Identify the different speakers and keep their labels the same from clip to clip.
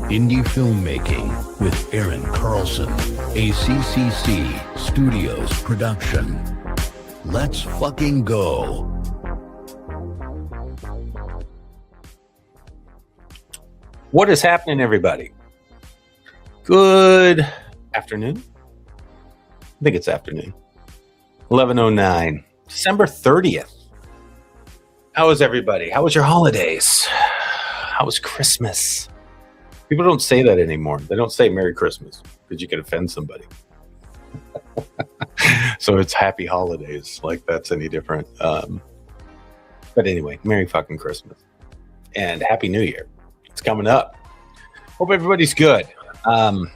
Speaker 1: Indie Filmmaking with Aaron Carlson, a CCC Studios production. Let's fucking go.
Speaker 2: What is happening, everybody? Good afternoon. I think it's afternoon. 11:09, December 30th. How is everybody? How was your holidays? How was Christmas? People don't say that anymore. They don't say Merry Christmas because you could offend somebody. So it's Happy Holidays, like that's any different. But anyway, Merry fucking Christmas and Happy New Year. It's coming up. Hope everybody's good. I've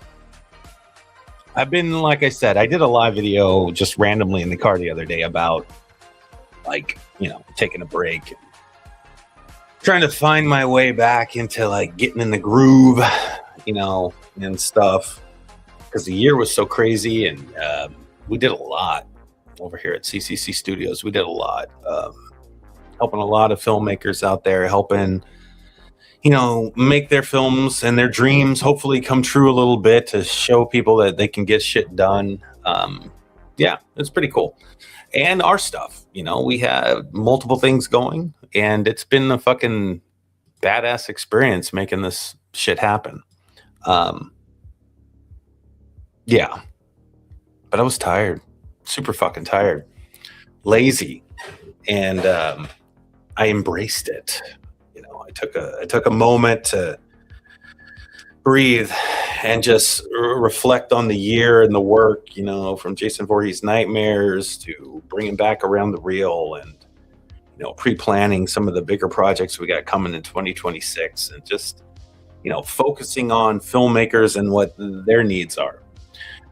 Speaker 2: been, like I said, I did a live video just randomly in the car the other day about, like, you know, taking a break, trying to find my way back into like getting in the groove, you know, and stuff. Because the year was so crazy, and we did a lot over here at CCC Studios. We did a lot, helping a lot of filmmakers out there, helping, you know, make their films and their dreams hopefully come true a little bit, to show people that they can get shit done. Yeah, it's pretty cool. And our stuff, you know, we have multiple things going, and it's been a fucking badass experience making this shit happen. Yeah, but I was tired, super fucking tired, lazy, and I embraced it. You know, I took a moment to breathe and just reflect on the year and the work, you know, from Jason Voorhees' Nightmares to bringing back Around the Reel, and, you know, pre-planning some of the bigger projects we got coming in 2026, and just, you know, focusing on filmmakers and what their needs are,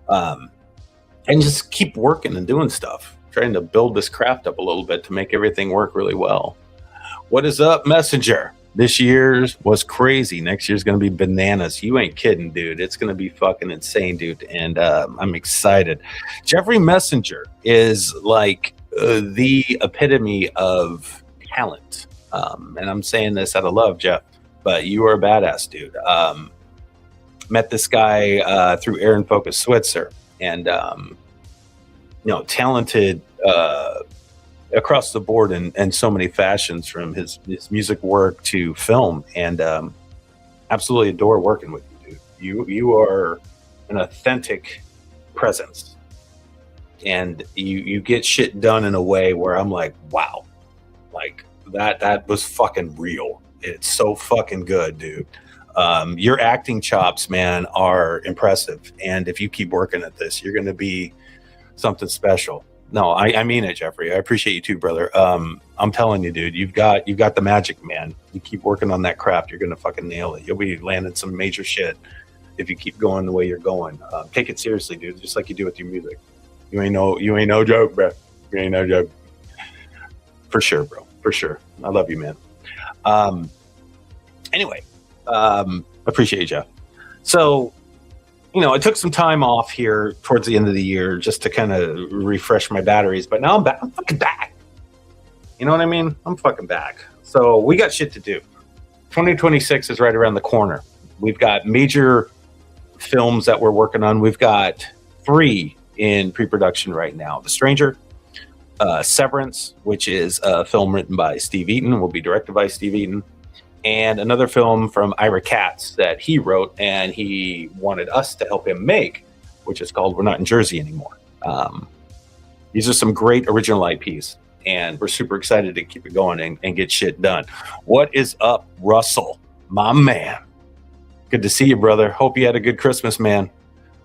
Speaker 2: and just keep working and doing stuff, trying to build this craft up a little bit to make everything work really well. What is up, Messenger? This year's was crazy. Next year's going to be bananas. You ain't kidding, dude. It's going to be fucking insane, dude. And I'm excited. Jeffrey Messenger is like the epitome of talent. And I'm saying this out of love, Jeff, but you are a badass, dude. Met this guy through Aaron Focus Switzer, and, you know, talented across the board in so many fashions, from his music work to film, and absolutely adore working with you, dude. You are an authentic presence, and you get shit done in a way where I'm like, wow, like that was fucking real. It's so fucking good, dude. Your acting chops, man, are impressive, and if you keep working at this, you're going to be something special. No, I mean it, Jeffrey. I appreciate you too, brother. I'm telling you, dude, you've got the magic, man. You keep working on that craft, you're gonna fucking nail it. You'll be landing some major shit if you keep going the way you're going. Take it seriously, dude, just like you do with your music. You ain't no joke, bro. You ain't no joke. For sure, bro. For sure. I love you, man. Anyway, appreciate you, Jeff. So, you know, I took some time off here towards the end of the year just to kind of refresh my batteries, but now I'm back. I'm fucking back. You know what I mean? I'm fucking back. So we got shit to do. 2026 is right around the corner. We've got major films that we're working on. We've got 3 in pre-production right now. The Stranger, Severance, which is a film written by Steve Eaton, will be directed by Steve Eaton, and another film from Ira Katz that he wrote and he wanted us to help him make, which is called We're Not in Jersey Anymore. These are some great original IPs, and we're super excited to keep it going and get shit done. What is up, Russell, my man? Good to see you, brother. Hope you had a good Christmas, man.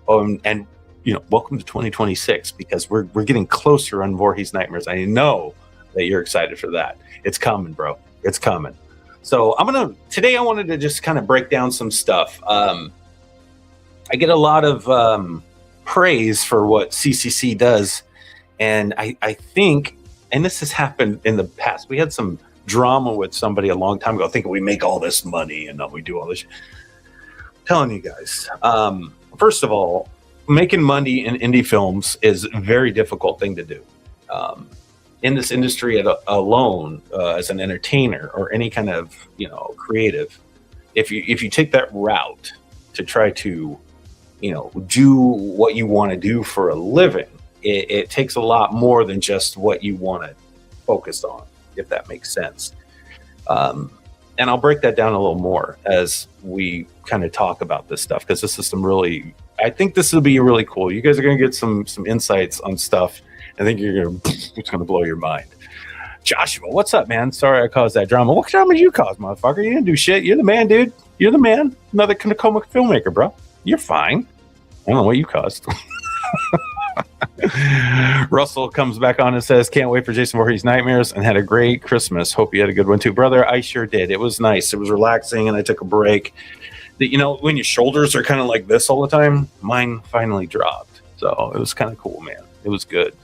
Speaker 2: And you know, welcome to 2026, because we're getting closer on Voorhees Nightmares. I know that you're excited for that. It's coming, bro. It's coming. So today I wanted to just kind of break down some stuff. I get a lot of praise for what CCC does. And I think, and this has happened in the past, we had some drama with somebody a long time ago, thinking we make all this money and we do all this. I'm telling you guys, first of all, making money in indie films is a very difficult thing to do. In this industry alone, as an entertainer or any kind of, you know, creative, if you take that route, to try to, do what you want to do for a living, it takes a lot more than just what you want to focus on, if that makes sense. And I'll break that down a little more as we kind of talk about this stuff, because this is I think this will be really cool. You guys are going to get some insights on stuff. I think it's going to blow your mind. Joshua, what's up, man? Sorry I caused that drama. What drama did you cause, motherfucker? You didn't do shit. You're the man, dude. You're the man. Another Tacoma filmmaker, bro. You're fine. I don't know what you caused. Russell comes back on and says, can't wait for Jason Voorhees Nightmares and had a great Christmas. Hope you had a good one too. Brother, I sure did. It was nice. It was relaxing and I took a break. When your shoulders are kind of like this all the time, mine finally dropped. So it was kind of cool, man. It was good.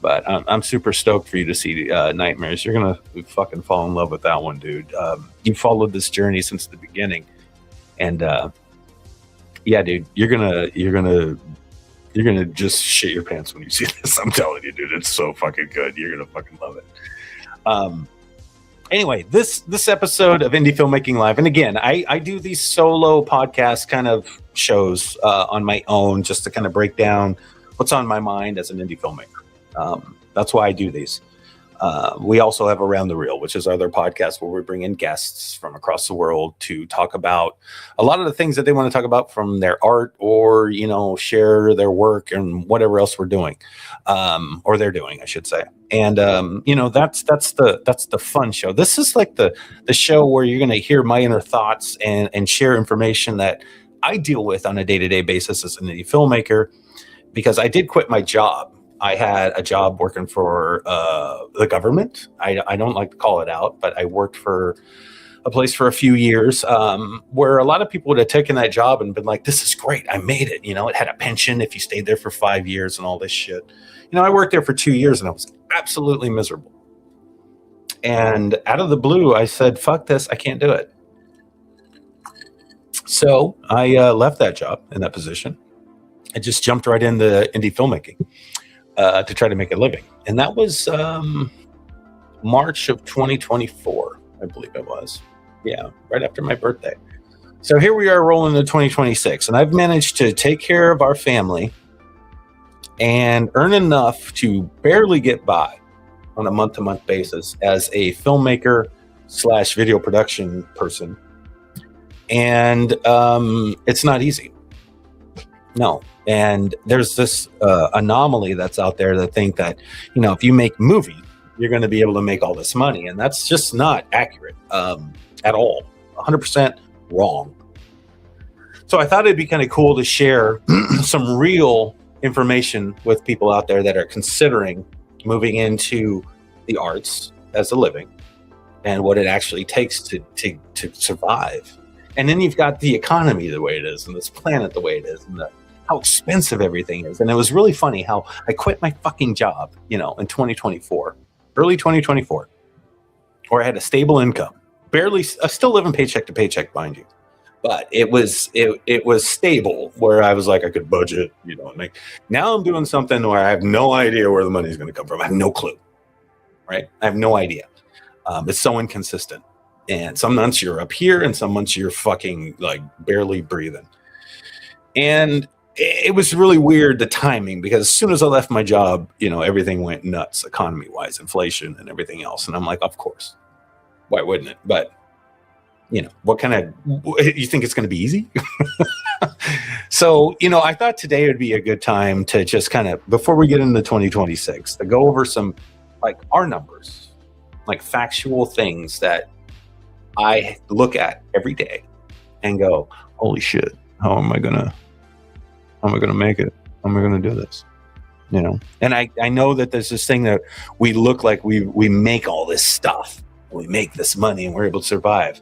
Speaker 2: But I'm super stoked for you to see Nightmares. You're going to fucking fall in love with that one, dude. You followed this journey since the beginning. And yeah, dude, you're gonna just shit your pants when you see this. I'm telling you, dude, it's so fucking good. You're gonna fucking love it. Anyway, this episode of Indie Filmmaking Live, and again, I do these solo podcast kind of shows on my own, just to kind of break down what's on my mind as an indie filmmaker. That's why I do these. We also have Around the Reel, which is our other podcast where we bring in guests from across the world to talk about a lot of the things that they want to talk about from their art, or, share their work and whatever else we're doing, or they're doing, I should say. And, that's the fun show. This is like the show where you're going to hear my inner thoughts and share information that I deal with on a day-to-day basis as an indie filmmaker, because I did quit my job. I had a job working for the government. I don't like to call it out, but I worked for a place for a few years where a lot of people would have taken that job and been like, this is great. I made it. It had a pension if you stayed there for 5 years and all this shit. I worked there for 2 years and I was absolutely miserable. And out of the blue, I said, fuck this. I can't do it. So I left that job in that position. I just jumped right into indie filmmaking. To try to make a living. And that was March of 2024, I believe it was. Yeah, right after my birthday. So here we are rolling into 2026, and I've managed to take care of our family and earn enough to barely get by on a month-to-month basis as a filmmaker / video production person. And it's not easy. No. And there's this anomaly that's out there that think that, if you make movies, you're going to be able to make all this money. And that's just not accurate at all. 100% wrong. So I thought it'd be kind of cool to share some real information with people out there that are considering moving into the arts as a living and what it actually takes to survive. And then you've got the economy the way it is, and this planet the way it is, and how expensive everything is. And it was really funny how I quit my fucking job, in 2024, early 2024, where I had a stable income, barely, still living paycheck to paycheck, mind you, but it was stable where I was like, I could budget, and now I'm doing something where I have no idea where the money's going to come from. I have no clue, right? I have no idea. It's so inconsistent. And some months you're up here and some months you're fucking like barely breathing. And it was really weird, the timing, because as soon as I left my job, everything went nuts, economy-wise, inflation and everything else. And I'm like, of course, why wouldn't it? But, what kind of, you think it's going to be easy? So, I thought today would be a good time to just kind of, before we get into 2026, to go over some, like, our numbers, like factual things that I look at every day and go, holy shit, how am I going to make it? How am I going to do this? And I know that there's this thing that we look like we make all this stuff. We make this money and we're able to survive.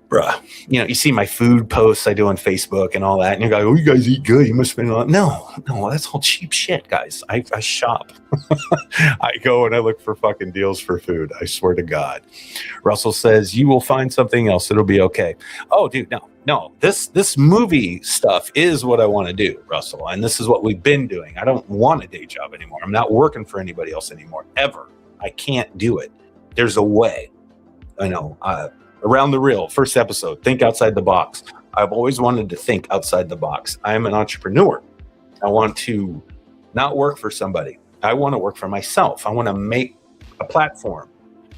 Speaker 2: Bruh, you see my food posts I do on Facebook and all that, and you're like, oh, you guys eat good. You must spend a lot. No, that's all cheap shit, guys. I shop. I go and I look for fucking deals for food. I swear to God. Russell says, you will find something else. It'll be okay. Oh, dude, no. This movie stuff is what I want to do, Russell. And this is what we've been doing. I don't want a day job anymore. I'm not working for anybody else anymore, ever. I can't do it. There's a way. I know. Around the Reel, first episode, think outside the box. I've always wanted to think outside the box. I'm an entrepreneur. I want to not work for somebody. I want to work for myself. I want to make a platform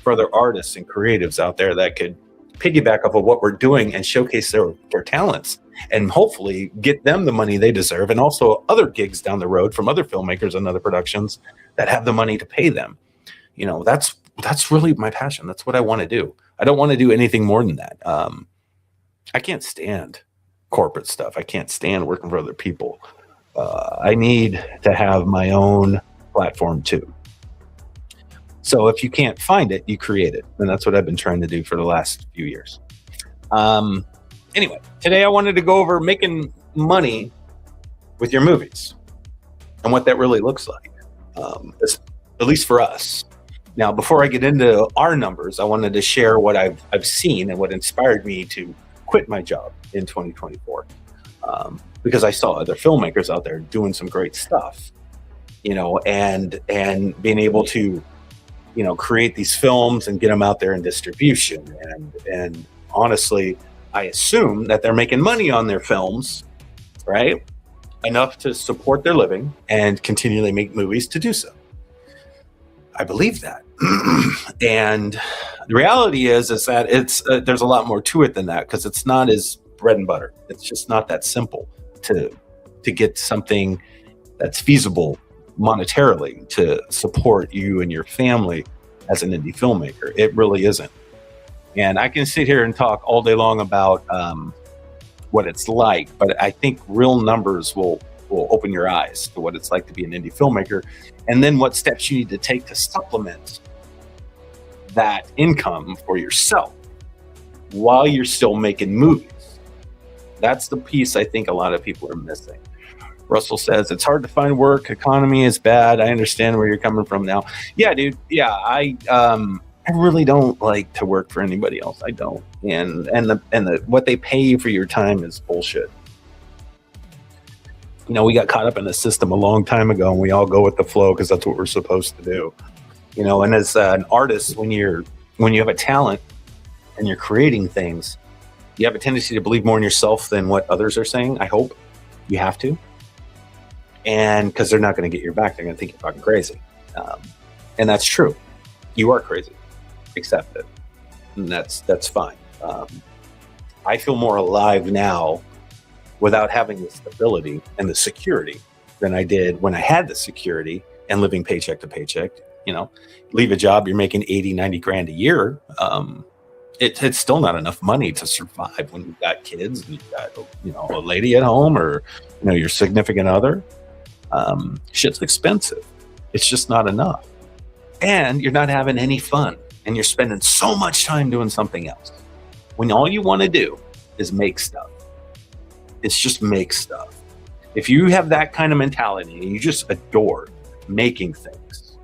Speaker 2: for other artists and creatives out there that could piggyback off of what we're doing and showcase their talents and hopefully get them the money they deserve, and also other gigs down the road from other filmmakers and other productions that have the money to pay them. You know, that's really my passion. That's what I want to do. I don't want to do anything more than that. I can't stand corporate stuff. I can't stand working for other people. I need to have my own platform too. So if you can't find it, you create it. And that's what I've been trying to do for the last few years. Anyway, today I wanted to go over making money with your movies and what that really looks like, at least for us. Now, before I get into our numbers, I wanted to share what I've seen and what inspired me to quit my job in 2024. Because I saw other filmmakers out there doing some great stuff, you know, and being able to, you know, create these films and get them out there in distribution. And honestly, I assume that they're making money on their films, right? Enough to support their living and continually make movies to do so. I believe that. And the reality is that it's there's a lot more to it than that, because it's not as bread and butter. It's just not that simple to get something that's feasible monetarily to support you and your family as an indie filmmaker. It really isn't. And I can sit here and talk all day long about what it's like, but I think real numbers will open your eyes to what it's like to be an indie filmmaker, and then what steps you need to take to supplement that income for yourself while you're still making movies. That's the piece I think a lot of people are missing. Russell says, it's hard to find work. Economy is bad. I understand where you're coming from now. Yeah, dude. Yeah, I really don't like to work for anybody else. I don't. And the what they pay you for your time is bullshit. You know, we got caught up in the system a long time ago, and we all go with the flow because that's what we're supposed to do. You know, and as an artist, when you have a talent and you're creating things, you have a tendency to believe more in yourself than what others are saying. I hope you have to. And because they're not going to get your back, they're going to think you're fucking crazy. And that's true. You are crazy. Accept it. And that's fine. I feel more alive now without having the stability and the security than I did when I had the security and living paycheck to paycheck. You know, leave a job, you're making 80, 90 grand a year. It's still not enough money to survive when you've got kids and you've got, you know, a lady at home, or, you know, your significant other. Shit's expensive. It's just not enough. And you're not having any fun, and you're spending so much time doing something else when all you want to do is make stuff. It's just make stuff. If you have that kind of mentality and you just adore making things,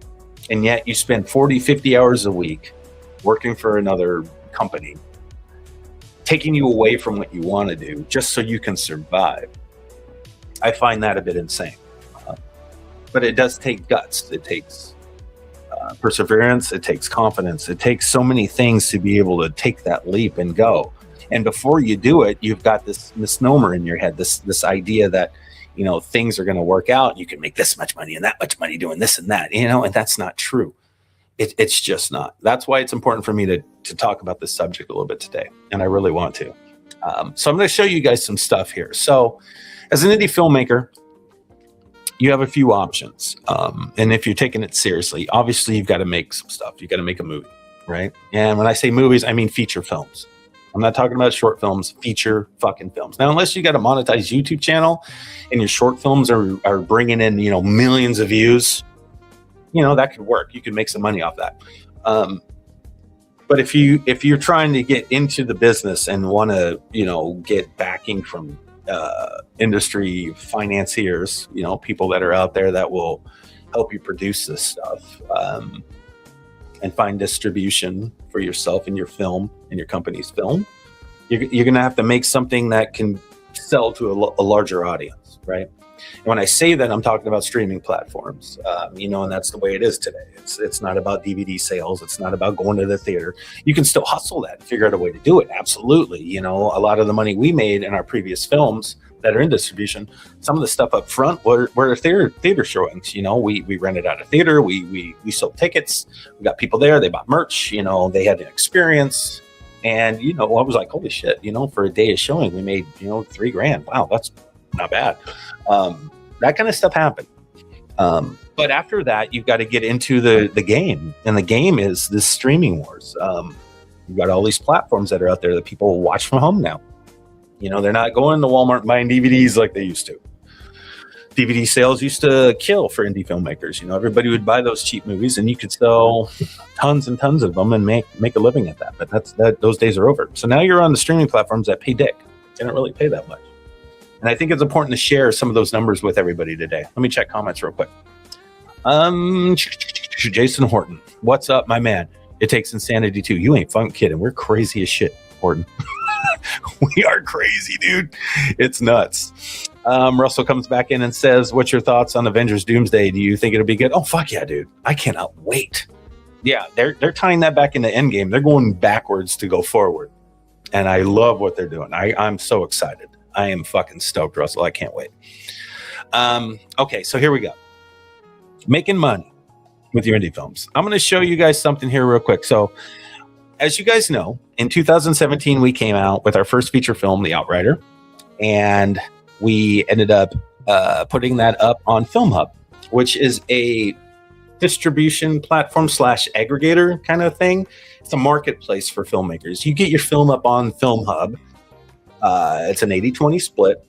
Speaker 2: and yet you spend 40, 50 hours a week working for another company, taking you away from what you want to do just so you can survive, I find that a bit insane. But it does take guts. It takes perseverance. It takes confidence. It takes so many things to be able to take that leap and go. And before you do it, you've got this misnomer in your head, this idea that, you know, things are going to work out. You can make this much money and that much money doing this and that, you know, and that's not true. It's just not. That's why it's important for me to talk about this subject a little bit today. And I really want to. So I'm going to show you guys some stuff here. So as an indie filmmaker, you have a few options. And if you're taking it seriously, obviously you've got to make some stuff. You've got to make a movie, right? And when I say movies, I mean feature films. I'm not talking about short films, feature fucking films. Now, unless you got a monetized YouTube channel and your short films are bringing in, you know, millions of views, you know, that could work. You could make some money off that. But if you're trying to get into the business and want to, you know, get backing from industry financiers, you know, people that are out there that will help you produce this stuff, and find distribution for yourself and your film and your company's film, you're going to have to make something that can sell to a larger audience, right? And when I say that, I'm talking about streaming platforms, and that's the way it is today. It's not about DVD sales. It's not about going to the theater. You can still hustle that and figure out a way to do it. Absolutely. A lot of the money we made in our previous films that are in distribution, some of the stuff up front were theater showings. We rented out a theater. We sold tickets. We got people there. They bought merch. They had an experience. And, I was like, holy shit, for a day of showing, we made, $3,000. Wow, that's not bad. That kind of stuff happened. But after that, you've got to get into the game. And the game is this streaming wars. You've got all these platforms that are out there that people watch from home now. They're not going to Walmart and buying DVDs like they used to. DVD sales used to kill for indie filmmakers. Everybody would buy those cheap movies and you could sell tons and tons of them and make a living at that. But those days are over. So now you're on the streaming platforms that pay dick. They don't really pay that much. And I think it's important to share some of those numbers with everybody today. Let me check comments real quick. Jason Horton, what's up, my man? It takes insanity too. You ain't fun kidding. We're crazy as shit, Horton. We are crazy, dude. It's nuts. Russell comes back in and says, what's your thoughts on Avengers Doomsday? Do you think it'll be good? Oh, fuck yeah, dude. I cannot wait. Yeah, they're tying that back into Endgame. They're going backwards to go forward. And I love what they're doing. I'm so excited. I am fucking stoked, Russell. I can't wait. Okay, so here we go. Making money with your indie films. I'm going to show you guys something here real quick. So, as you guys know, in 2017, we came out with our first feature film, The Outrider, and we ended up putting that up on FilmHub, which is a distribution platform / aggregator kind of thing. It's a marketplace for filmmakers. You get your film up on FilmHub. It's an 80-20 split.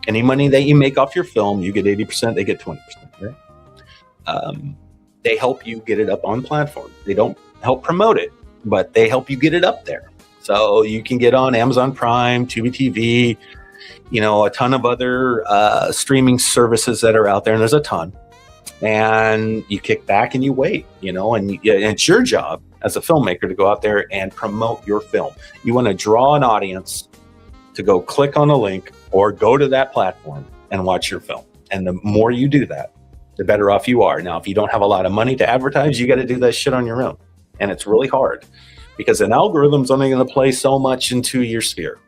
Speaker 2: Any money that you make off your film, you get 80%, they get 20%. Right? They help you get it up on platforms. They don't help promote it, but they help you get it up there. So you can get on Amazon Prime, Tubi TV, a ton of other streaming services that are out there, and there's a ton. And you kick back and you wait, and it's your job as a filmmaker to go out there and promote your film. You want to draw an audience to go click on a link or go to that platform and watch your film. And the more you do that, the better off you are. Now, if you don't have a lot of money to advertise, you got to do that shit on your own. And it's really hard because an algorithm's only going to play so much into your sphere.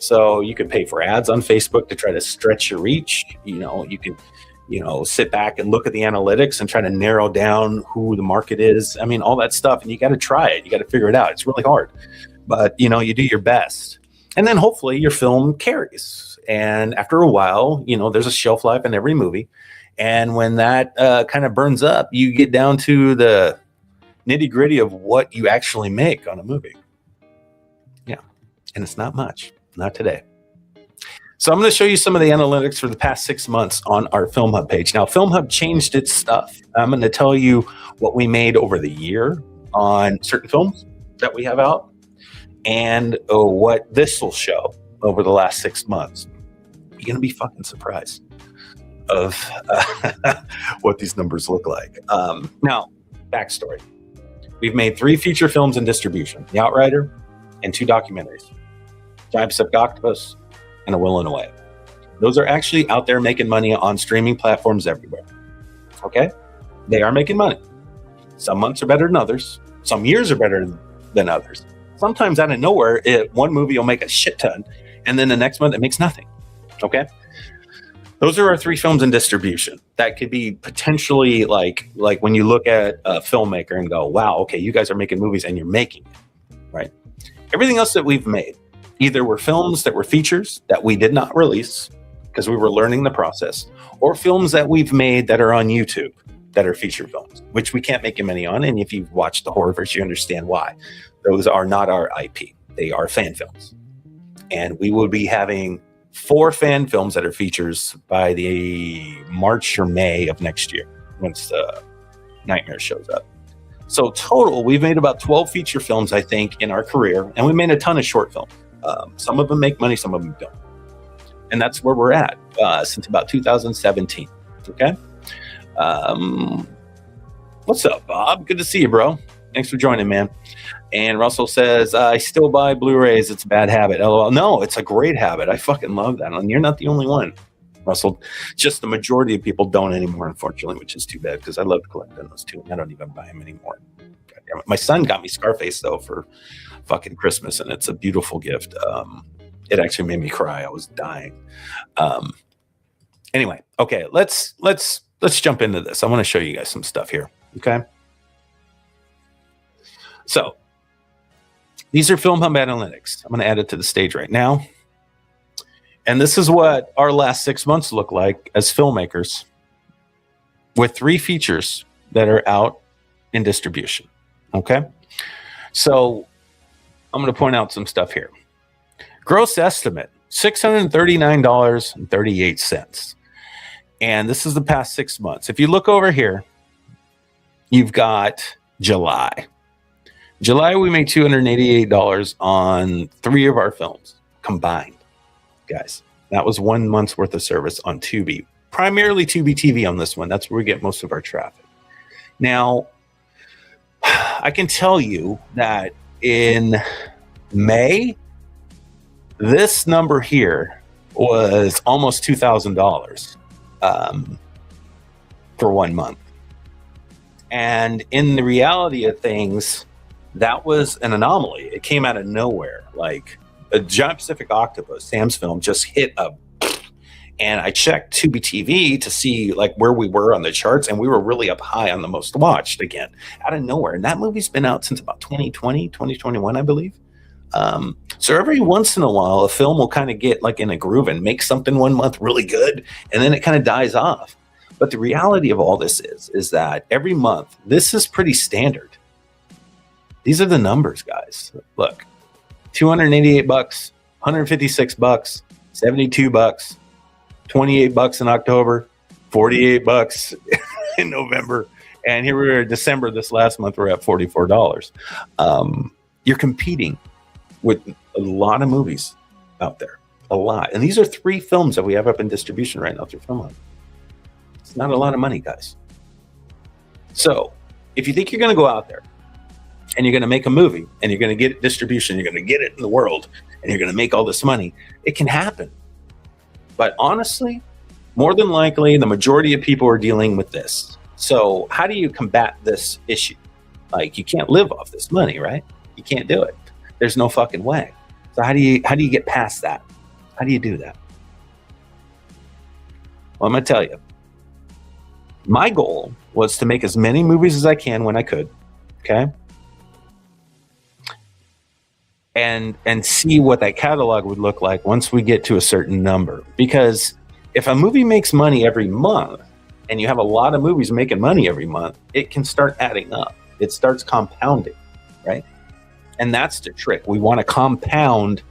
Speaker 2: So you can pay for ads on Facebook to try to stretch your reach. You can, sit back and look at the analytics and try to narrow down who the market is. I mean, all that stuff. And you got to try it. You got to figure it out. It's really hard. But, you do your best. And then hopefully your film carries. And after a while, there's a shelf life in every movie. And when that kind of burns up, you get down to the nitty gritty of what you actually make on a movie. Yeah. And it's not much. Not today. So I'm going to show you some of the analytics for the past 6 months on our FilmHub page. Now, FilmHub changed its stuff. I'm going to tell you what we made over the year on certain films that we have out and what this will show over the last 6 months. You're going to be fucking surprised of what these numbers look like. Now, backstory. We've made 3 feature films in distribution, The Outrider and 2 documentaries, Giant Pacific Octopus and A Will and a Way. Those are actually out there making money on streaming platforms everywhere. Okay? They are making money. Some months are better than others. Some years are better than others. Sometimes out of nowhere, one movie will make a shit ton, and then the next month it makes nothing. Okay? Those are our 3 films in distribution. That could be potentially like when you look at a filmmaker and go, wow, okay, you guys are making movies and you're making it, right? Everything else that we've made, either were films that were features that we did not release because we were learning the process, or films that we've made that are on YouTube that are feature films, which we can't make money on. And if you've watched the Horrorverse, you understand why. Those are not our IP. They are fan films. And we will be having 4 fan films that are features by the March or May of next year once Nightmare shows up. So total, we've made about 12 feature films, I think, in our career, and we made a ton of short films. Some of them make money, some of them don't. And that's where we're at since about 2017. Okay? What's up, Bob? Good to see you, bro. Thanks for joining, man. And Russell says, I still buy Blu-rays. It's a bad habit. LOL. No, it's a great habit. I fucking love that. And you're not the only one, Russell. Just the majority of people don't anymore, unfortunately, which is too bad because I love collecting those too. And I don't even buy them anymore. God damn it. My son got me Scarface, though, for fucking Christmas, and it's a beautiful gift. It actually made me cry. I was dying. Anyway, okay, let's jump into this. I want to show you guys some stuff here. Okay. So these are Film Hub analytics. I'm going to add it to the stage right now. And this is what our last 6 months look like as filmmakers with 3 features that are out in distribution. Okay. So I'm going to point out some stuff here. Gross estimate, $639.38. And this is the past 6 months. If you look over here, you've got July. July, we made $288 on 3 of our films combined, guys. That was 1 month's worth of service on Tubi. Primarily Tubi TV on this one. That's where we get most of our traffic. Now, I can tell you that in May, this number here was almost $2,000 for 1 month. And in the reality of things, that was an anomaly. It came out of nowhere. Like a Giant Pacific Octopus, Sam's film, just hit a, and I checked Tubi TV to see like where we were on the charts, and we were really up high on the most watched again, out of nowhere. And that movie's been out since about 2020, 2021, I believe. So every once in a while, a film will kind of get like in a groove and make something 1 month really good, and then it kind of dies off. But the reality of all this is that every month, this is pretty standard. These are the numbers, guys. Look, $288, $156, $72, $28 in October, $48 in November, and here we are in December. This last month, we're at $44. You're competing with a lot of movies out there, a lot. And these are 3 films that we have up in distribution right now through Film Hub. It's not a lot of money, guys. So if you think you're going to go out there and you're going to make a movie and you're going to get distribution, you're going to get it in the world, and you're going to make all this money, it can happen. But honestly, more than likely, the majority of people are dealing with this. So how do you combat this issue? Like, you can't live off this money, right? You can't do it. There's no fucking way. So how do you get past that? How do you do that? Well, I'm going to tell you. My goal was to make as many movies as I can when I could, okay? And see what that catalog would look like once we get to a certain number. Because if a movie makes money every month, and you have a lot of movies making money every month, it can start adding up. It starts compounding, right? And that's the trick. We want to compound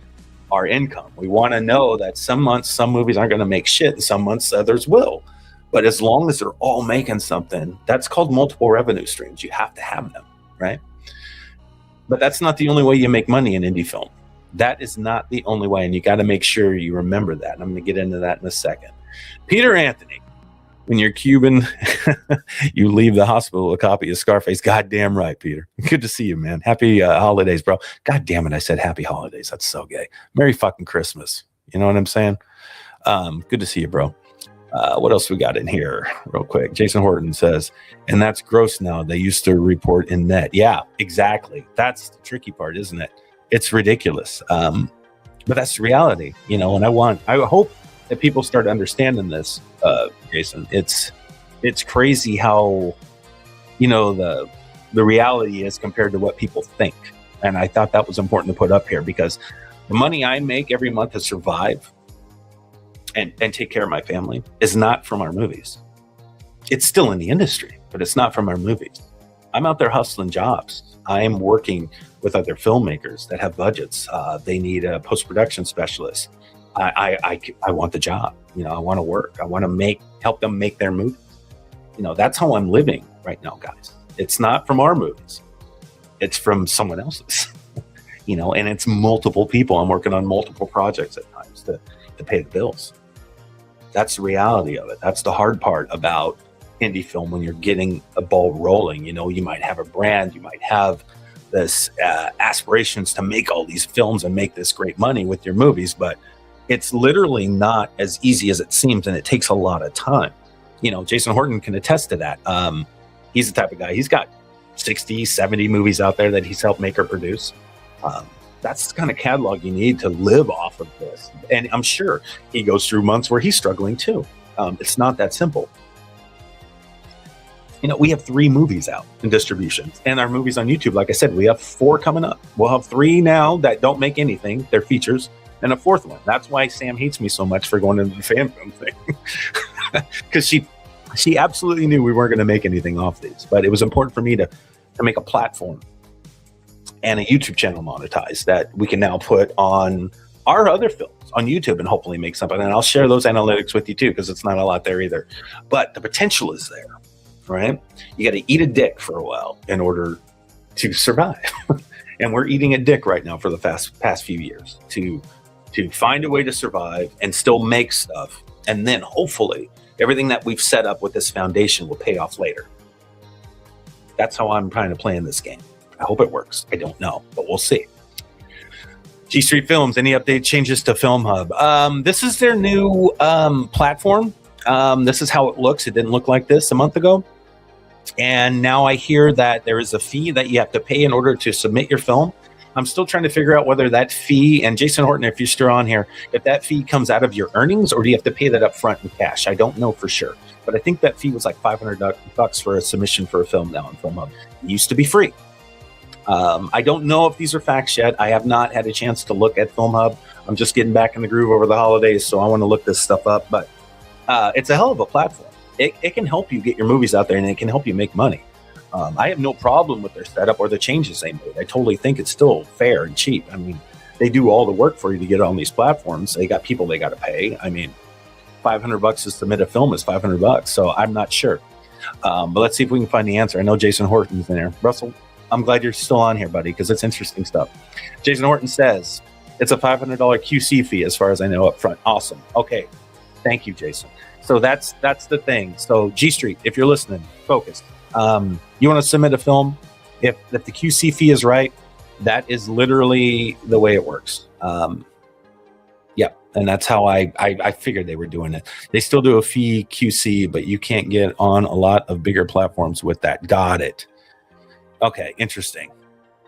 Speaker 2: our income. We want to know that some months, some movies aren't going to make shit, and some months others will. But as long as they're all making something, that's called multiple revenue streams. You have to have them, right? But that's not the only way you make money in indie film. That is not the only way, and you got to make sure you remember that. And I'm going to get into that in a second. Peter Anthony, when you're Cuban, you leave the hospital with a copy of Scarface. Goddamn right, Peter. Good to see you, man. Happy holidays, bro. God damn it, I said happy holidays. That's so gay. Merry fucking Christmas. You know what I'm saying? Good to see you, bro. What else we got in here real quick? Jason Horton says, and that's gross now. They used to report in net. Yeah, exactly. That's the tricky part, isn't it? It's ridiculous. But that's the reality, you know, and I hope that people start understanding this, Jason. It's crazy how, you know, the reality is compared to what people think. And I thought that was important to put up here because the money I make every month to survive and take care of my family is not from our movies. It's still in the industry, but it's not from our movies. I'm out there hustling jobs. I'm working with other filmmakers that have budgets. They need a post-production specialist. I want the job. You know, I want to work. I want to help them make their movies. You know, that's how I'm living right now, guys. It's not from our movies. It's from someone else's. You know, and it's multiple people. I'm working on multiple projects at times to pay the bills. That's the reality of it. That's the hard part about indie film when you're getting a ball rolling. You know, you might have a brand, you might have this aspirations to make all these films and make this great money with your movies, but it's literally not as easy as it seems, and it takes a lot of time. You know, Jason Horton can attest to that. He's the type of guy, he's got 60, 70 movies out there that he's helped make or produce. That's the kind of catalog you need to live off of this. And I'm sure he goes through months where he's struggling too. It's not that simple. You know, we have 3 movies out in distribution, and our movies on YouTube, like I said, we have 4 coming up. We'll have 3 now that don't make anything. They're features, and a 4th one. That's why Sam hates me so much for going into the fan film thing. Because she absolutely knew we weren't going to make anything off these, but it was important for me to make a platform and a YouTube channel monetized that we can now put on our other films on YouTube and hopefully make something. And I'll share those analytics with you too, because it's not a lot there either. But the potential is there, right? You got to eat a dick for a while in order to survive. And we're eating a dick right now for the past few years to find a way to survive and still make stuff. And then hopefully everything that we've set up with this foundation will pay off later. That's how I'm trying to play in this game. I hope it works. I don't know, but we'll see. G Street Films, any update changes to Film Hub? This is their new platform. This is how it looks. It didn't look like this a month ago. And now I hear that there is a fee that you have to pay in order to submit your film. I'm still trying to figure out whether that fee, and Jason Horton, if you're still on here, if that fee comes out of your earnings or do you have to pay that up front in cash? I don't know for sure. But I think that fee was like $500 for a submission for a film now on Film Hub. It used to be free. I don't know if these are facts yet. I have not had a chance to look at Film Hub. I'm just getting back in the groove over the holidays, so I want to look this stuff up. But it's a hell of a platform. It can help you get your movies out there, and it can help you make money. I have no problem with their setup or the changes they made. I totally think it's still fair and cheap. I mean, they do all the work for you to get on these platforms. They got people they got to pay. I mean, $500 to submit a film is $500. So I'm not sure. But let's see if we can find the answer. I know Jason Horton's in there. Russell, I'm glad you're still on here, buddy, because it's interesting stuff. Jason Horton says it's a $500 QC fee, as far as I know, up front. Awesome. Okay. Thank you, Jason. So that's the thing. So G Street, if you're listening, focus. You want to submit a film, if the QC fee is right, that is literally the way it works. Yeah, and that's how I figured they were doing it. They still do a fee QC, but you can't get on a lot of bigger platforms with that. Got it. Okay, interesting.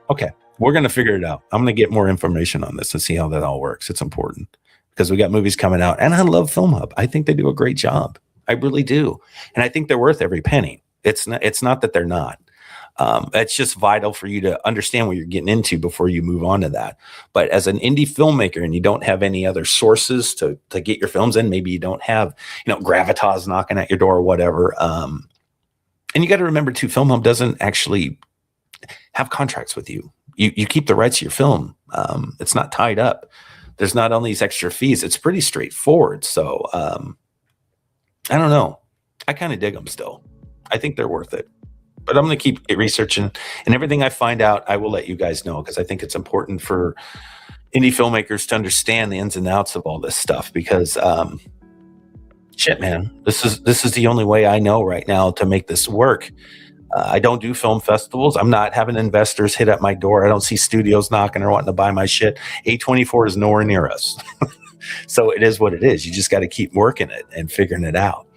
Speaker 2: Okay, we're going to figure it out. I'm going to get more information on this and see how that all works. It's important because we got movies coming out, and I love Film Hub. I think they do a great job. I really do. And I think they're worth every penny. It's not that they're not. It's just vital for you to understand what you're getting into before you move on to that. But as an indie filmmaker and you don't have any other sources to get your films in, maybe you don't have, Gravitas knocking at your door or whatever. And you got to remember too, Film Hub doesn't actually have contracts with you. You keep the rights to your film. It's not tied up. There's not all these extra fees. It's pretty straightforward. So I don't know. I kind of dig them still. I think they're worth it. But I'm going to keep researching, and everything I find out, I will let you guys know, because I think it's important for indie filmmakers to understand the ins and outs of all this stuff. Because shit, man, this is the only way I know right now to make this work. I don't do film festivals. I'm not having investors hit at my door. I don't see studios knocking or wanting to buy my shit. A24 is nowhere near us. So it is what it is. You just got to keep working it and figuring it out.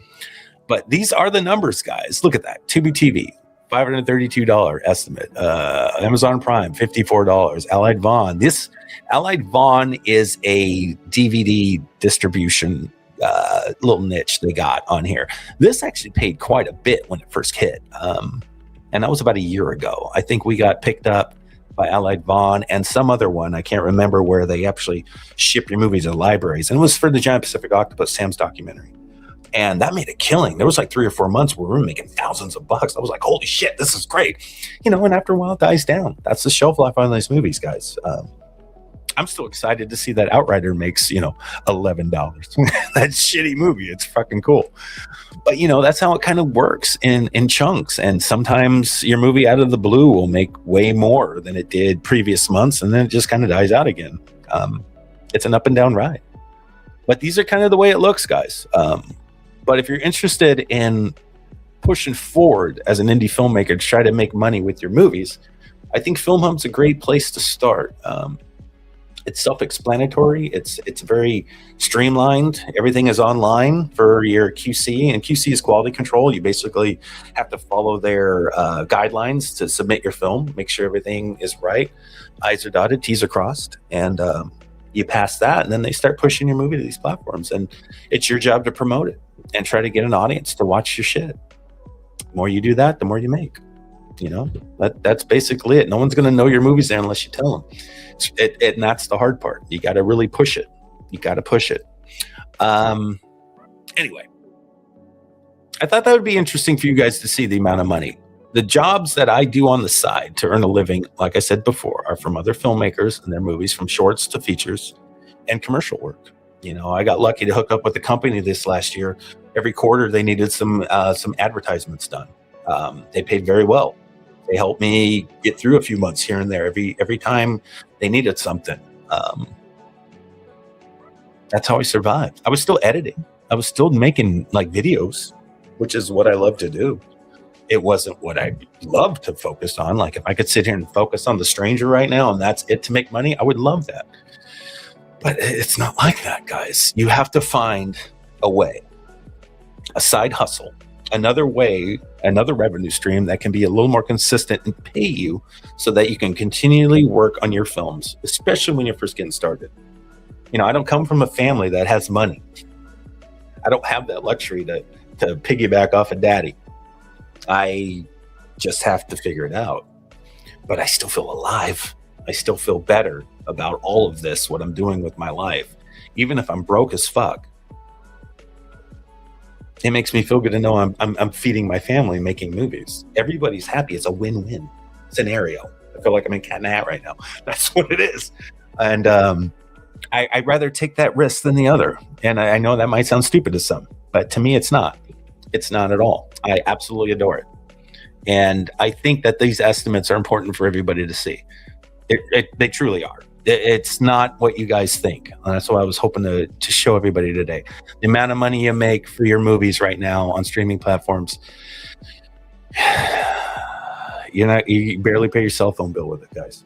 Speaker 2: But these are the numbers, guys. Look at that. Tubi TV, $532 estimate. Amazon Prime, $54. Allied Vaughn. This Allied Vaughn is a DVD distribution little niche they got on here. This actually paid quite a bit when it first hit. And that was about a year ago. I think we got picked up by Allied Vaughn and some other one. I can't remember where they actually ship your movies to libraries. And it was for the Giant Pacific Octopus, Sam's documentary. And that made a killing. There was like 3 or 4 months where we were making thousands of bucks. I was like, holy shit, this is great. And after a while it dies down. That's the shelf life on these movies, guys. I'm still excited to see that Outrider makes, $11. That shitty movie. It's fucking cool. But, that's how it kind of works in chunks. And sometimes your movie out of the blue will make way more than it did previous months. And then it just kind of dies out again. It's an up and down ride. But these are kind of the way it looks, guys. But if you're interested in pushing forward as an indie filmmaker to try to make money with your movies, I think Film Hub's a great place to start. It's self-explanatory. It's very streamlined. Everything is online for your QC, and QC is quality control. You basically have to follow their guidelines to submit your film, make sure everything is right. I's are dotted, T's are crossed, and you pass that, and then they start pushing your movie to these platforms, and it's your job to promote it and try to get an audience to watch your shit. The more you do that, the more you make. That's basically it. No one's going to know your movie's there unless you tell them. And that's the hard part. You got to really push it. Anyway, I thought that would be interesting for you guys to see the amount of money. The jobs that I do on the side to earn a living, like I said before, are from other filmmakers and their movies, from shorts to features and commercial work. I got lucky to hook up with the company this last year. Every quarter they needed some advertisements done. They paid very well. They helped me get through a few months here and there. Every time they needed something. That's how I survived. I was still editing. I was still making videos, which is what I love to do. It wasn't what I love to focus on. Like if I could sit here and focus on The Stranger right now and that's it to make money, I would love that. But it's not like that, guys. You have to find a way, a side hustle, another way, another revenue stream that can be a little more consistent and pay you so that you can continually work on your films, especially when you're first getting started. I don't come from a family that has money. I don't have that luxury to piggyback off of daddy. I just have to figure it out. But I still feel alive. I still feel better about all of this, what I'm doing with my life. Even if I'm broke as fuck, it makes me feel good to know I'm feeding my family, making movies. Everybody's happy. It's a win-win scenario. I feel like I'm in cat and hat right now. That's what it is. And I'd rather take that risk than the other. And I know that might sound stupid to some, but to me, it's not. It's not at all. I absolutely adore it. And I think that these estimates are important for everybody to see. They truly are. It's not what you guys think. And that's what I was hoping to show everybody today. The amount of money you make for your movies right now on streaming platforms, you barely pay your cell phone bill with it, guys.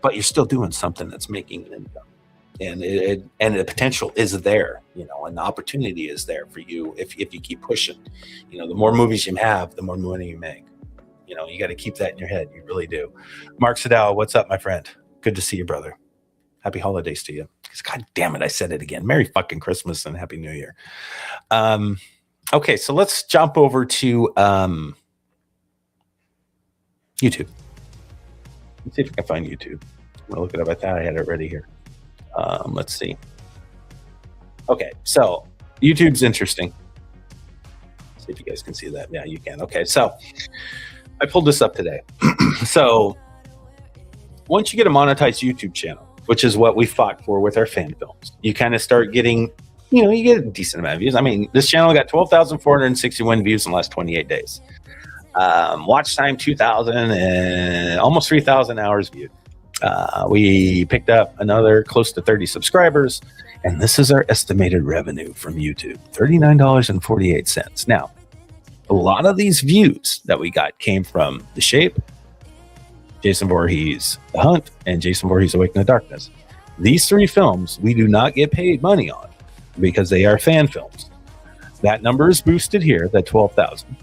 Speaker 2: But you're still doing something that's making an income. And the potential is there, and the opportunity is there for you if you keep pushing. The more movies you have, the more money you make. You got to keep that in your head. You really do. Mark Sadal, what's up, my friend? Good to see you, brother. Happy holidays to you. God damn it, I said it again. Merry fucking Christmas and Happy New Year. Okay, so let's jump over to YouTube. Let's see if I can find YouTube. I'm gonna look it up. I thought I had it ready here. Let's see. Okay, so YouTube's interesting. Let's see if you guys can see that. Yeah, you can. Okay, so I pulled this up today. So once you get a monetized YouTube channel, which is what we fought for with our fan films, you kind of start getting, you get a decent amount of views. I mean, this channel got 12,461 views in the last 28 days. Watch time 2,000 and almost 3,000 hours viewed. We picked up another close to 30 subscribers, and this is our estimated revenue from YouTube, $39.48. Now, a lot of these views that we got came from The Shape, Jason Voorhees' The Hunt, and Jason Voorhees' Awake in the Darkness. These three films we do not get paid money on because they are fan films. That number is boosted here, that 12,000.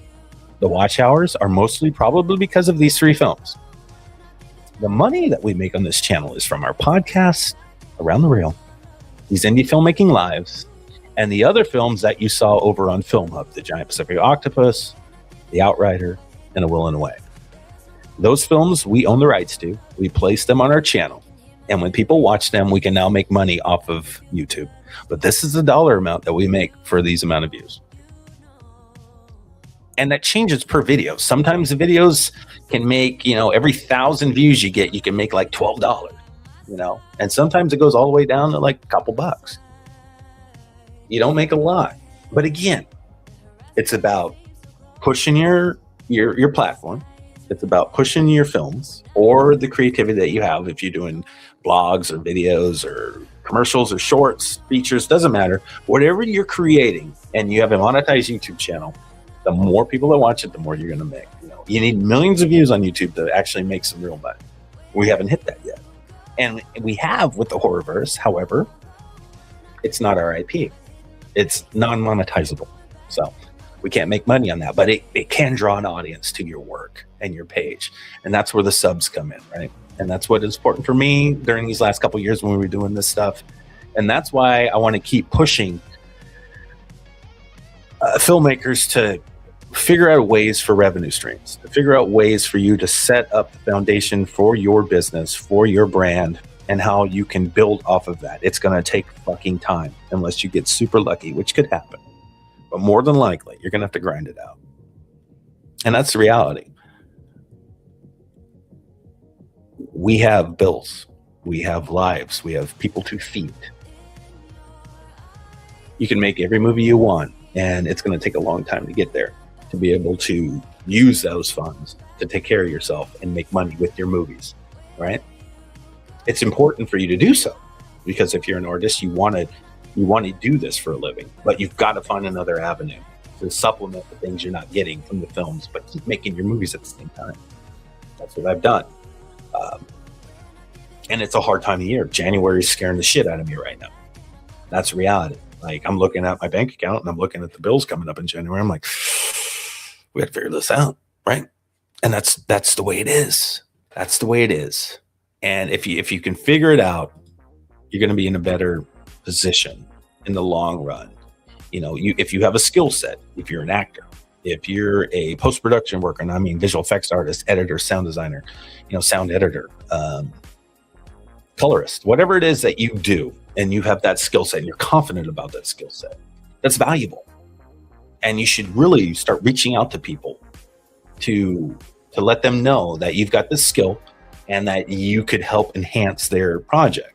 Speaker 2: The watch hours are mostly probably because of these three films. The money that we make on this channel is from our podcast, Around the Rail, these Indie Filmmaking Lives, and the other films that you saw over on Film Hub, The Giant Pacific Octopus, The Outrider, and A Will and a Way. Those films we own the rights to. We place them on our channel. And when people watch them, we can now make money off of YouTube. But this is the dollar amount that we make for these amount of views. And that changes per video. Sometimes the videos can make, every 1,000 views you get, you can make like $12, and sometimes it goes all the way down to like a couple bucks. You don't make a lot. But again, it's about pushing your platform. It's about pushing your films or the creativity that you have. If you're doing blogs or videos or commercials or shorts, features, doesn't matter. Whatever you're creating and you have a monetized YouTube channel, the more people that watch it, the more you're going to make. You need millions of views on YouTube to actually make some real money. We haven't hit that yet. And we have with the Horrorverse, however, it's not our IP. It's non-monetizable. So we can't make money on that, but it can draw an audience to your work and your page. And that's where the subs come in, right? And that's what is important for me during these last couple of years when we were doing this stuff. And that's why I want to keep pushing filmmakers to figure out ways for revenue streams, to figure out ways for you to set up the foundation for your business, for your brand, and how you can build off of that. It's going to take fucking time unless you get super lucky, which could happen. But more than likely, you're going to have to grind it out. And that's the reality. We have bills. We have lives. We have people to feed. You can make every movie you want, and it's going to take a long time to get there, to be able to use those funds to take care of yourself and make money with your movies, right? It's important for you to do so, because if you're an artist, you want to do this for a living, but you've got to find another avenue to supplement the things you're not getting from the films, but keep making your movies at the same time. That's what I've done. And it's a hard time of year. January is scaring the shit out of me right now. That's reality. Like, I'm looking at my bank account and I'm looking at the bills coming up in January. I'm like, we got to figure this out, right? And that's the way it is. That's the way it is. And if you can figure it out, you're going to be in a better position in the long run. You know, if you have a skill set, if you're an actor, if you're a post-production worker, and I mean visual effects artist, editor, sound designer, sound editor, colorist, whatever it is that you do, and you have that skill set and you're confident about that skill set, that's valuable. And you should really start reaching out to people to let them know that you've got this skill and that you could help enhance their project.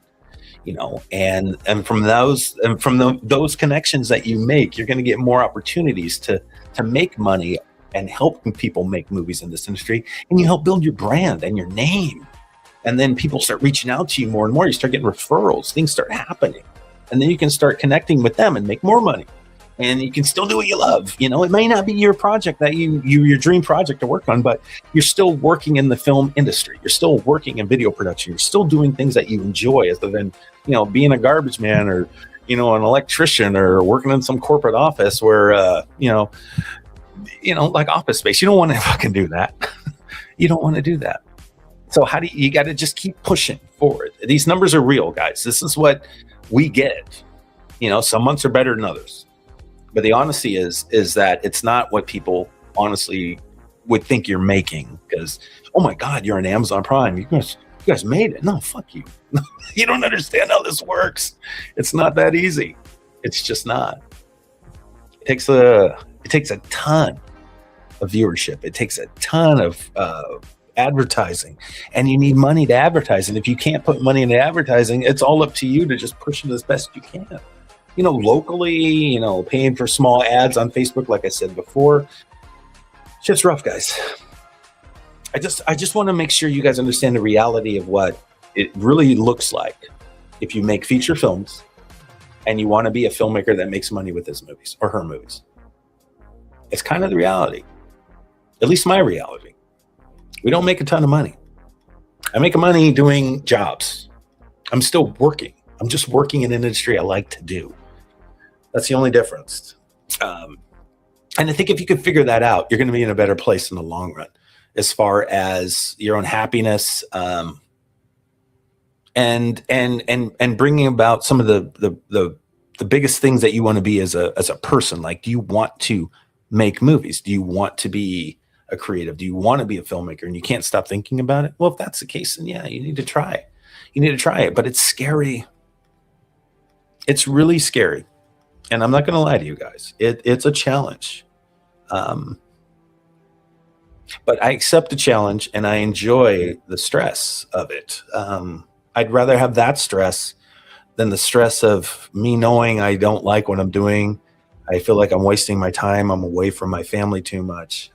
Speaker 2: And from those connections that you make, you're going to get more opportunities to make money and help people make movies in this industry, and you help build your brand and your name. And then people start reaching out to you more and more. You start getting referrals, things start happening, and then you can start connecting with them and make more money. And you can still do what you love. It may not be your project that your dream project to work on, but you're still working in the film industry. You're still working in video production. You're still doing things that you enjoy, other than, being a garbage man or, an electrician or working in some corporate office where, like Office Space. You don't want to fucking do that. You don't want to do that. So you got to just keep pushing forward. These numbers are real, guys. This is what we get. Some months are better than others. But the honesty is that it's not what people honestly would think you're making. Because, oh my God, you're on Amazon Prime. You guys made it. No, fuck you. You don't understand how this works. It's not that easy. It's just not. It takes a ton of viewership. It takes a ton of advertising, and you need money to advertise. And if you can't put money into advertising, it's all up to you to just push it as best you can. Locally, paying for small ads on Facebook, like I said before. Shit's rough, guys. I just want to make sure you guys understand the reality of what it really looks like if you make feature films and you want to be a filmmaker that makes money with his movies or her movies. It's kind of the reality, at least my reality. We don't make a ton of money. I make money doing jobs. I'm still working. I'm just working in an industry I like to do. That's the only difference. And I think if you can figure that out, you're going to be in a better place in the long run, as far as your own happiness, and bringing about some of the biggest things that you want to be as a person. Like, do you want to make movies? Do you want to be a creative? Do you want to be a filmmaker and you can't stop thinking about it? Well, if that's the case, then yeah, you need to try it. You need to try it, but it's scary. It's really scary. And I'm not going to lie to you guys. It's a challenge. But I accept the challenge and I enjoy the stress of it. I'd rather have that stress than the stress of me knowing I don't like what I'm doing. I feel like I'm wasting my time. I'm away from my family too much.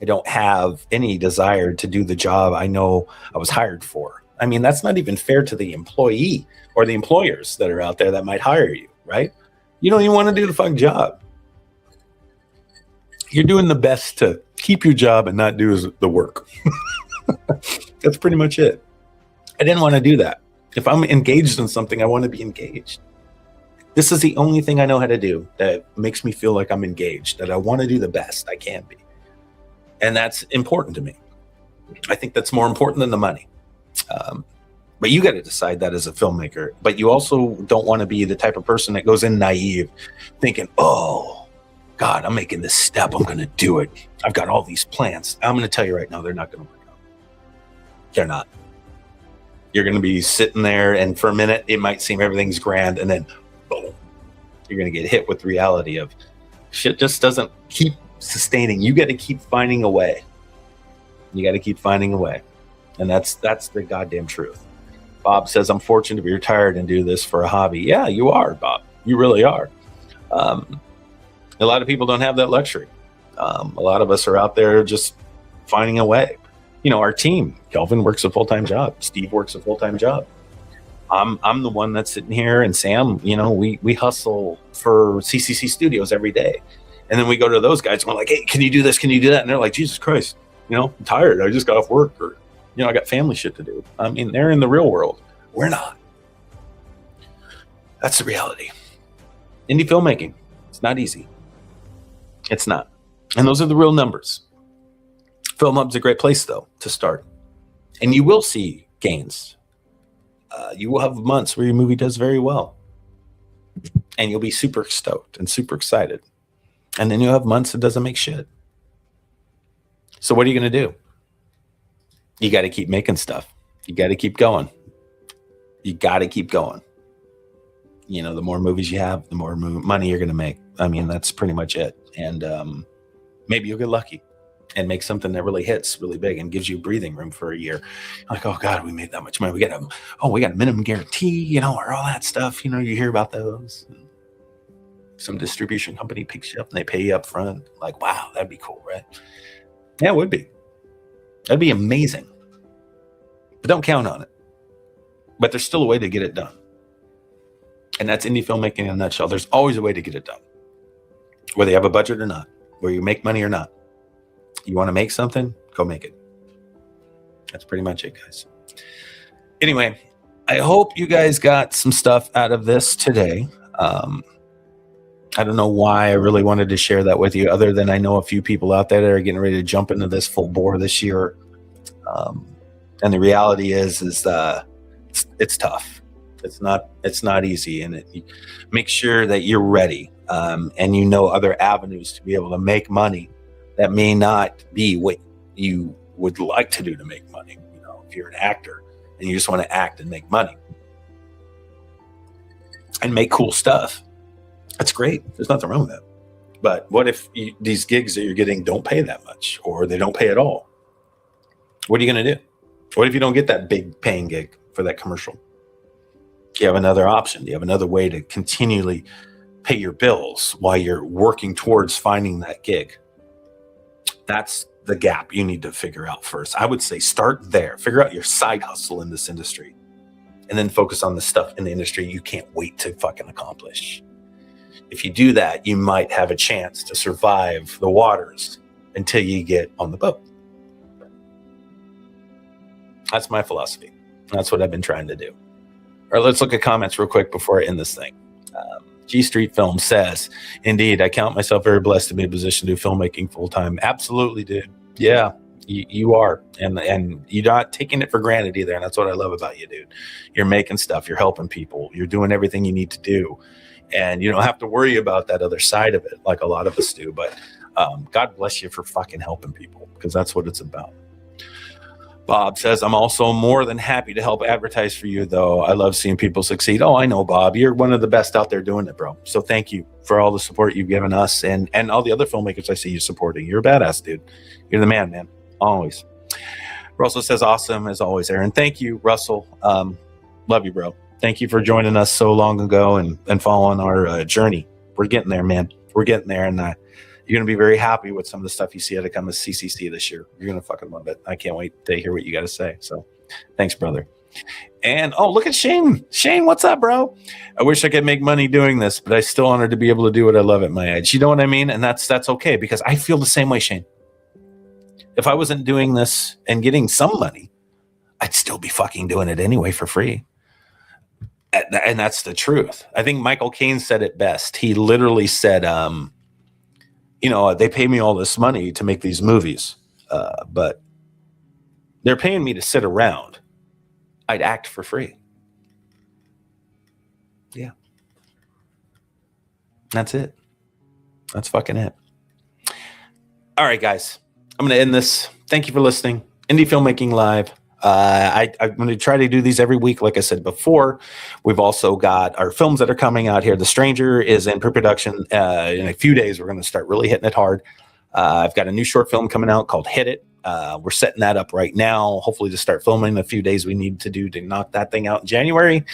Speaker 2: I don't have any desire to do the job I know I was hired for. I mean, that's not even fair to the employee or the employers that are out there that might hire you, right? You don't even want to do the fucking job. You're doing the best to Keep your job and not do the work. That's pretty much it. I didn't want to do that. If I'm engaged in something, I want to be engaged. This is the only thing I know how to do that makes me feel like I'm engaged, that I want to do the best I can be. And that's important to me. I think that's more important than the money. But you got to decide that as a filmmaker. But you also don't want to be the type of person that goes in naive thinking, oh, God, I'm making this step. I'm going to do it. I've got all these plans. I'm going to tell you right now, they're not going to work out. They're not. You're going to be sitting there, and for a minute, it might seem everything's grand, and then boom, you're going to get hit with reality of shit just doesn't keep sustaining. You got to keep finding a way. You got to keep finding a way. And that's the goddamn truth. Bob says, I'm fortunate to be retired and do this for a hobby. Yeah, you are, Bob. You really are. A lot of people don't have that luxury. A lot of us are out there just finding a way. You know, our team, Kelvin works a full-time job. Steve works a full-time job. I'm the one that's sitting here, and Sam, you know, we hustle for CCC Studios every day. And then we go to those guys and we're like, hey, can you do this? Can you do that? And they're like, Jesus Christ, you know, I'm tired. I just got off work, or, you know, I got family shit to do. I mean, they're in the real world. We're not. That's the reality. Indie filmmaking, it's not easy. It's not. And those are the real numbers. Film Hub's a great place, though, to start. And you will see gains. You will have months where your movie does very well. And you'll be super stoked and super excited. And then you'll have months that doesn't make shit. So what are you going to do? You got to keep making stuff. You got to keep going. You got to keep going. You know, the more movies you have, the more money you're going to make. I mean, that's pretty much it. And maybe you'll get lucky and make something that really hits really big and gives you breathing room for a year. Like, oh God, we made that much money. We got a minimum guarantee, you know, or all that stuff. You know, you hear about those. Some distribution company picks you up and they pay you up front. Like, wow, that'd be cool, right? Yeah, it would be. That'd be amazing. But don't count on it. But there's still a way to get it done. And that's indie filmmaking in a nutshell. There's always a way to get it done. Whether you have a budget or not, whether you make money or not. You want to make something, go make it. That's pretty much it, guys. Anyway, I hope you guys got some stuff out of this today. I don't know why I really wanted to share that with you, other than I know a few people out there that are getting ready to jump into this full bore this year. And the reality is it's tough. It's not easy, and make sure that you're ready, and you know other avenues to be able to make money that may not be what you would like to do to make money. You know, if you're an actor and you just want to act and make money and make cool stuff, that's great. There's nothing wrong with that. But what if these gigs that you're getting don't pay that much, or they don't pay at all? What are you going to do? What if you don't get that big paying gig for that commercial? Do you have another option? Do you have another way to continually pay your bills while you're working towards finding that gig? That's the gap you need to figure out first. I would say start there. Figure out your side hustle in this industry, and then focus on the stuff in the industry you can't wait to fucking accomplish. If you do that, you might have a chance to survive the waters until you get on the boat. That's my philosophy. That's what I've been trying to do. All right, let's look at comments real quick before I end this thing. G Street Film says, indeed, I count myself very blessed to be in a position to do filmmaking full time. Absolutely, dude. Yeah, you are. And you're not taking it for granted either. And that's what I love about you, dude. You're making stuff. You're helping people. You're doing everything you need to do. And you don't have to worry about that other side of it like a lot of us do. But God bless you for fucking helping people, because that's what it's about. Bob says, I'm also more than happy to help advertise for you, though. I love seeing people succeed. Oh, I know, Bob. You're one of the best out there doing it, bro. So thank you for all the support you've given us and all the other filmmakers I see you supporting. You're a badass, dude. You're the man. Always. Russell says, awesome as always, Aaron. Thank you, Russell. Love you, bro. Thank you for joining us so long ago and following our journey. We're getting there, man. We're getting there. And you're going to be very happy with some of the stuff you see how to come to CCC this year. You're going to fucking love it. I can't wait to hear what you got to say. So thanks, brother. And, oh, look at Shane. Shane, what's up, bro? I wish I could make money doing this, but I still honored to be able to do what I love at my age. You know what I mean? And that's okay, because I feel the same way, Shane. If I wasn't doing this and getting some money, I'd still be fucking doing it anyway for free. And that's the truth. I think Michael Caine said it best. He literally said, they pay me all this money to make these movies, but they're paying me to sit around. I'd act for free. Yeah. That's it. That's fucking it. All right, guys. I'm going to end this. Thank you for listening. Indie Filmmaking Live. I'm going to try to do these every week, like I said before. We've also got our films that are coming out here. The Stranger is in pre-production. In a few days, we're going to start really hitting it hard. I've got a new short film coming out called Hit It. We're setting that up right now, hopefully to start filming in a few days we need to do to knock that thing out in January.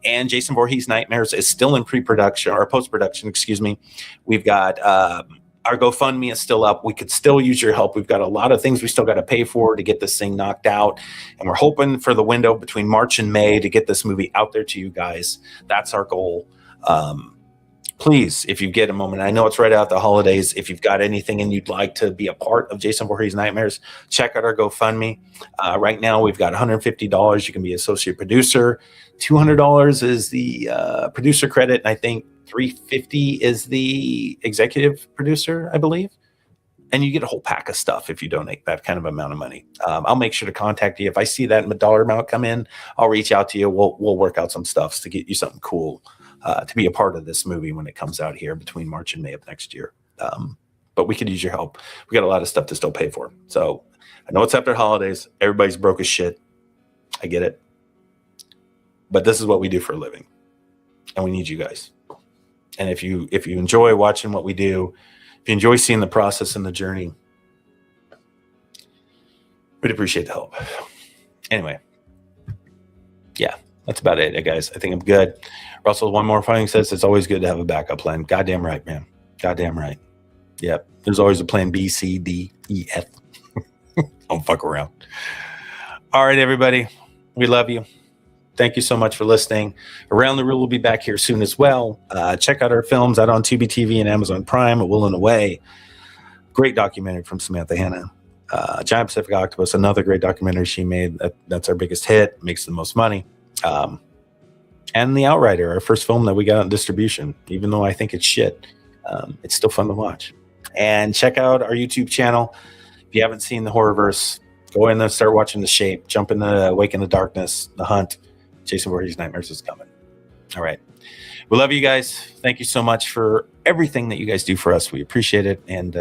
Speaker 2: And Jason Voorhees' Nightmares is still in pre-production or post-production, excuse me. We've got our GoFundMe is still up. We could still use your help. We've got a lot of things we still got to pay for to get this thing knocked out. And we're hoping for the window between March and May to get this movie out there to you guys. That's our goal. Please, if you get a moment, I know it's right out the holidays. If you've got anything and you'd like to be a part of Jason Voorhees' Nightmares, check out our GoFundMe. Right now, we've got $150. You can be associate producer. $200 is the producer credit. And I think $350 is the executive producer, I believe. And you get a whole pack of stuff if you donate that kind of amount of money. I'll make sure to contact you. If I see that dollar amount come in, I'll reach out to you. We'll work out some stuff to get you something cool. To be a part of this movie when it comes out here between March and May of next year. But we could use your help. We got a lot of stuff to still pay for. So I know it's after holidays. Everybody's broke as shit. I get it. But this is what we do for a living. And we need you guys. And if you enjoy watching what we do, if you enjoy seeing the process and the journey, we'd appreciate the help. Anyway. Yeah. That's about it, guys. I think I'm good. Russell, one more thing says it's always good to have a backup plan. Goddamn right, man. Goddamn right. Yep. There's always a plan B, C, D, E, F. Don't fuck around. All right, everybody. We love you. Thank you so much for listening. Around the Rule will be back here soon as well. Check out our films out on Tubi TV and Amazon Prime. A Will and a Way. Great documentary from Samantha Hanna. Giant Pacific Octopus, another great documentary she made. That's our biggest hit. Makes the most money. And The Outrider, our first film that we got on distribution, even though I think it's shit, it's still fun to watch. And check out our YouTube channel. If you haven't seen the Horrorverse, go in there, start watching The Shape, jump in the Wake in the Darkness, The Hunt. Jason Voorhees' Nightmares is coming. All right. We love you guys. Thank you so much for everything that you guys do for us. We appreciate it. And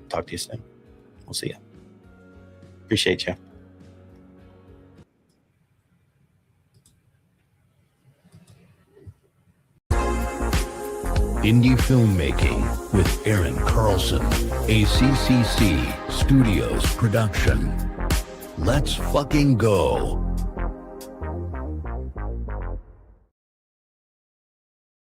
Speaker 2: talk to you soon. We'll see you. Appreciate you.
Speaker 1: Indie Filmmaking with Aaron Carlson, ACCC Studios production. Let's fucking go.